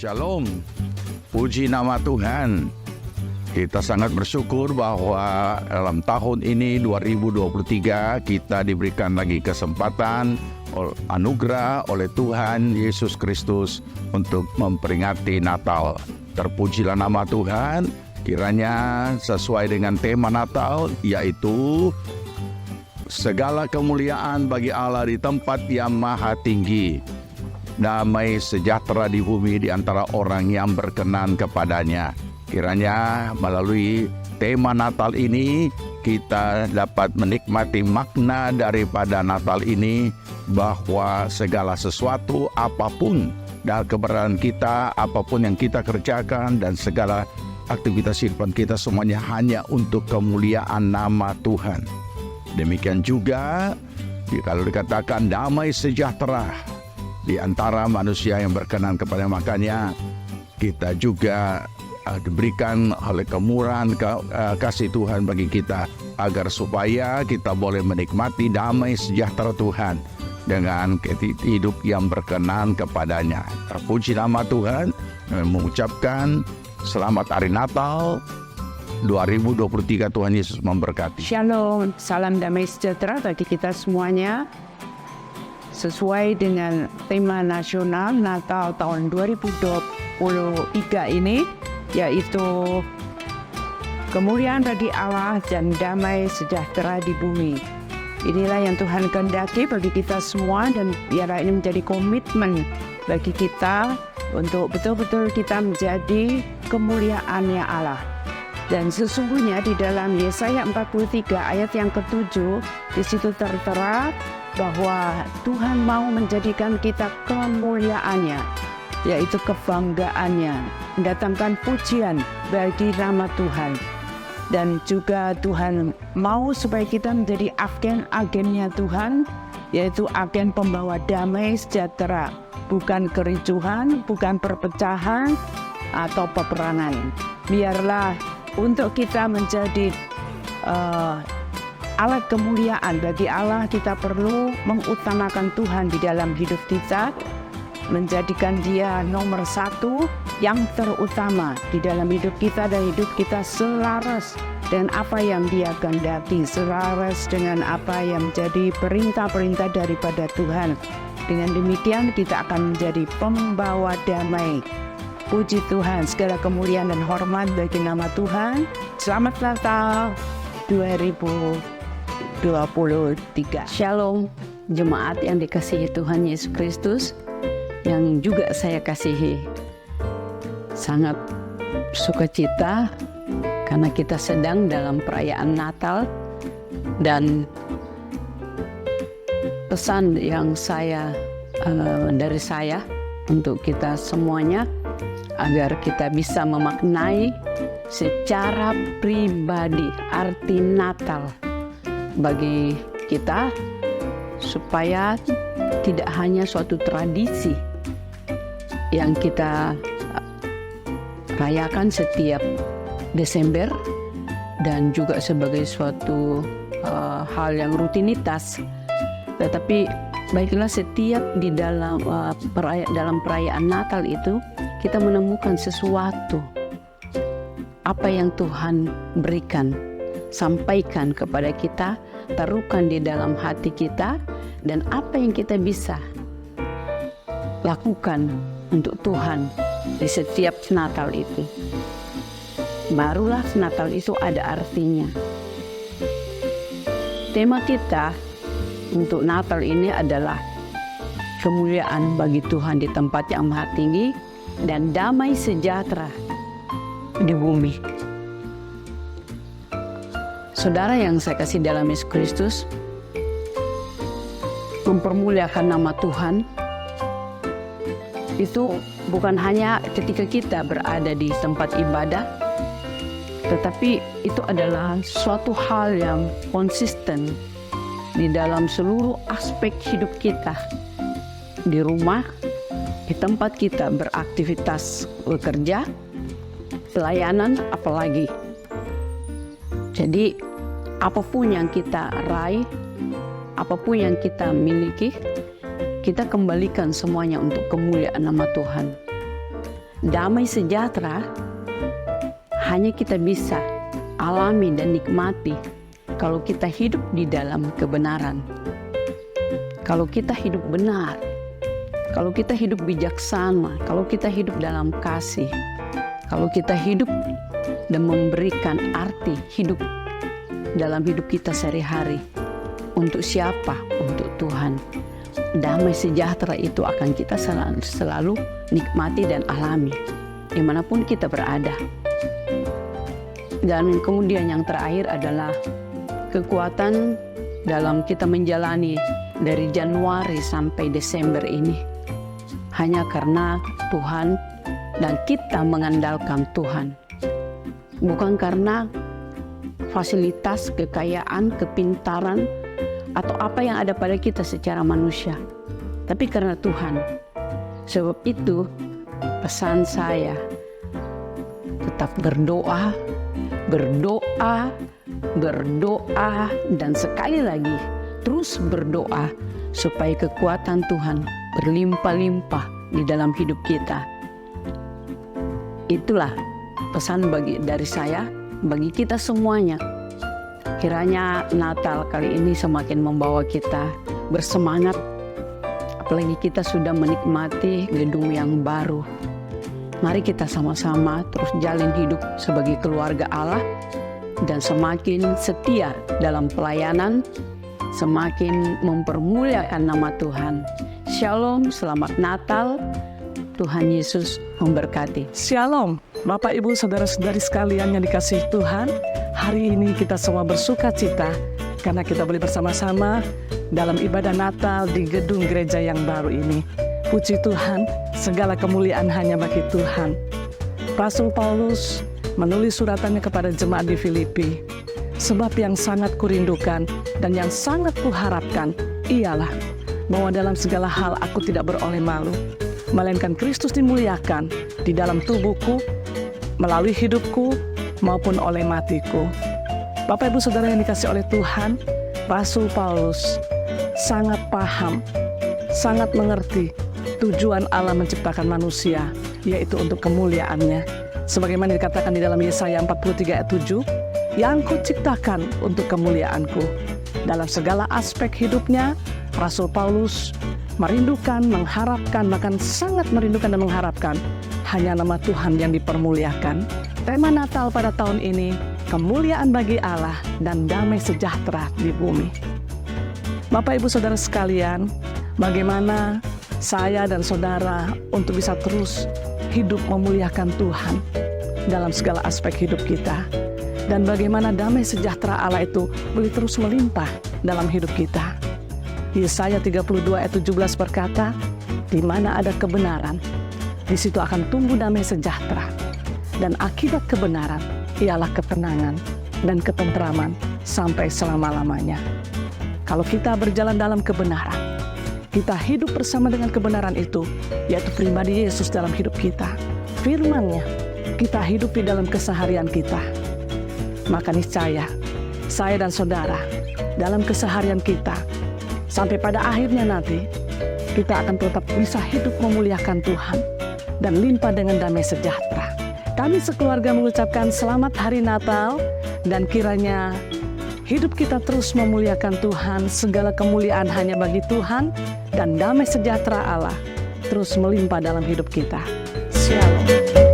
Shalom, puji nama Tuhan. Kita sangat bersyukur bahwa dalam tahun ini 2023 kita diberikan lagi kesempatan anugerah oleh Tuhan Yesus Kristus untuk memperingati Natal. Terpujilah nama Tuhan, kiranya sesuai dengan tema Natal, yaitu segala kemuliaan bagi Allah di tempat yang maha tinggi, damai sejahtera di bumi di antara orang yang berkenan kepadanya. Kiranya melalui tema Natal ini kita dapat menikmati makna daripada Natal ini, bahwa segala sesuatu apapun dan keberadaan kita, apapun yang kita kerjakan dan segala aktivitas kehidupan kita semuanya hanya untuk kemuliaan nama Tuhan. Demikian juga kalau dikatakan damai sejahtera di antara manusia yang berkenan kepada, makanya kita juga diberikan oleh kemurahan kasih Tuhan bagi kita, agar supaya kita boleh menikmati damai sejahtera Tuhan dengan hidup yang berkenan kepadanya. Terpuji nama Tuhan, mengucapkan selamat hari Natal 2023. Tuhan Yesus memberkati. Shalom, salam damai sejahtera bagi kita semuanya. Sesuai dengan tema nasional Natal tahun 2023 ini, yaitu kemuliaan bagi Allah dan damai sejahtera di bumi. Inilah yang Tuhan kehendaki bagi kita semua, dan biarlah ini menjadi komitmen bagi kita untuk betul-betul kita menjadi kemuliaannya Allah. Dan sesungguhnya di dalam Yesaya 43 ayat yang ke-7, di situ tertera bahwa Tuhan mau menjadikan kita kemuliaannya, yaitu kebanggaannya, mendatangkan pujian bagi nama Tuhan. Dan juga Tuhan mau supaya kita menjadi agen-agennya Tuhan, yaitu agen pembawa damai sejahtera, bukan kericuhan, bukan perpecahan atau peperangan. Biarlah untuk kita menjadi alat kemuliaan bagi Allah, kita perlu mengutamakan Tuhan di dalam hidup kita, menjadikan Dia nomor satu yang terutama di dalam hidup kita, dan hidup kita selaras dengan apa yang Dia kehendaki, selaras dengan apa yang menjadi perintah-perintah daripada Tuhan. Dengan demikian kita akan menjadi pembawa damai. Puji Tuhan, segala kemuliaan dan hormat bagi nama Tuhan. Selamat Natal 2023. Shalom, jemaat yang dikasihi Tuhan Yesus Kristus, yang juga saya kasihi. Sangat sukacita karena kita sedang dalam perayaan Natal, dan pesan yang dari saya untuk kita semuanya, agar kita bisa memaknai secara pribadi arti Natal bagi kita, supaya tidak hanya suatu tradisi yang kita rayakan setiap Desember dan juga sebagai suatu hal yang rutinitas, tetapi baiklah setiap di dalam perayaan Natal itu kita menemukan sesuatu apa yang Tuhan berikan, sampaikan kepada kita, taruhkan di dalam hati kita, dan apa yang kita bisa lakukan untuk Tuhan di setiap Natal itu. Barulah Natal itu ada artinya. Tema kita untuk Natal ini adalah kemuliaan bagi Tuhan di tempat yang maha tinggi dan damai sejahtera di bumi. Saudara yang saya kasih dalam Yesus Kristus, mempermuliakan nama Tuhan itu bukan hanya ketika kita berada di tempat ibadah, tetapi itu adalah suatu hal yang konsisten di dalam seluruh aspek hidup kita, di rumah, di tempat kita beraktivitas bekerja, pelayanan, apalagi. Jadi apapun yang kita raih, apapun yang kita miliki, kita kembalikan semuanya untuk kemuliaan nama Tuhan. damai sejahtera hanya kita bisa alami dan nikmati kalau kita hidup di dalam kebenaran. Kalau kita hidup benar, kalau kita hidup bijaksana, kalau kita hidup dalam kasih, kalau kita hidup dan memberikan arti hidup dalam hidup kita sehari-hari. Untuk siapa? Untuk Tuhan. Damai sejahtera itu akan kita selalu nikmati dan alami dimanapun kita berada. Dan kemudian yang terakhir adalah kekuatan dalam kita menjalani dari Januari sampai Desember ini hanya karena Tuhan dan kita mengandalkan Tuhan. Bukan karena fasilitas, kekayaan, kepintaran, atau apa yang ada pada kita secara manusia, tapi karena Tuhan. Sebab itu pesan saya, tetap berdoa, berdoa, berdoa, dan sekali lagi terus berdoa supaya kekuatan Tuhan berlimpah-limpah di dalam hidup kita. Itulah pesan dari saya bagi kita semuanya. Kiranya Natal kali ini semakin membawa kita bersemangat, apalagi kita sudah menikmati gedung yang baru. Mari kita sama-sama terus jalin hidup sebagai keluarga Allah dan semakin setia dalam pelayanan, semakin mempermuliakan nama Tuhan. Shalom, selamat Natal. Tuhan Yesus memberkati. Shalom, Bapak Ibu Saudara-saudari sekalian yang dikasihi Tuhan. Hari ini kita semua bersuka cita karena kita boleh bersama-sama dalam ibadah Natal di gedung gereja yang baru ini. Puji Tuhan, segala kemuliaan hanya bagi Tuhan. Rasul Paulus menulis suratannya kepada jemaat di Filipi. Sebab yang sangat kurindukan dan yang sangat kuharapkan ialah bahwa dalam segala hal aku tidak beroleh malu, melainkan Kristus dimuliakan di dalam tubuhku, melalui hidupku, maupun oleh matiku. Bapak Ibu Saudara yang dikasih oleh Tuhan, Rasul Paulus sangat paham, sangat mengerti tujuan Allah menciptakan manusia, yaitu untuk kemuliaannya. Sebagaimana dikatakan di dalam Yesaya 43 ayat 7, yang kuciptakan untuk kemuliaanku. Dalam segala aspek hidupnya, Rasul Paulus merindukan, mengharapkan, bahkan sangat merindukan dan mengharapkan hanya nama Tuhan yang dipermuliakan. Tema Natal pada tahun ini, kemuliaan bagi Allah dan damai sejahtera di bumi. Bapak Ibu Saudara sekalian, bagaimana saya dan saudara untuk bisa terus hidup memuliakan Tuhan dalam segala aspek hidup kita. Dan bagaimana damai sejahtera Allah itu boleh terus melimpah dalam hidup kita. Yesaya 32 ayat 17 berkata, di mana ada kebenaran, di situ akan tumbuh damai sejahtera. Dan akibat kebenaran ialah ketenangan dan ketentraman sampai selama-lamanya. Kalau kita berjalan dalam kebenaran, kita hidup bersama dengan kebenaran itu, yaitu pribadi Yesus dalam hidup kita. Firman-Nya kita hidup di dalam keseharian kita. Maka niscaya saya dan saudara dalam keseharian kita sampai pada akhirnya nanti kita akan tetap bisa hidup memuliakan Tuhan dan limpah dengan damai sejahtera. Kami sekeluarga mengucapkan selamat hari Natal dan kiranya hidup kita terus memuliakan Tuhan, segala kemuliaan hanya bagi Tuhan dan damai sejahtera Allah terus melimpah dalam hidup kita. Shalom.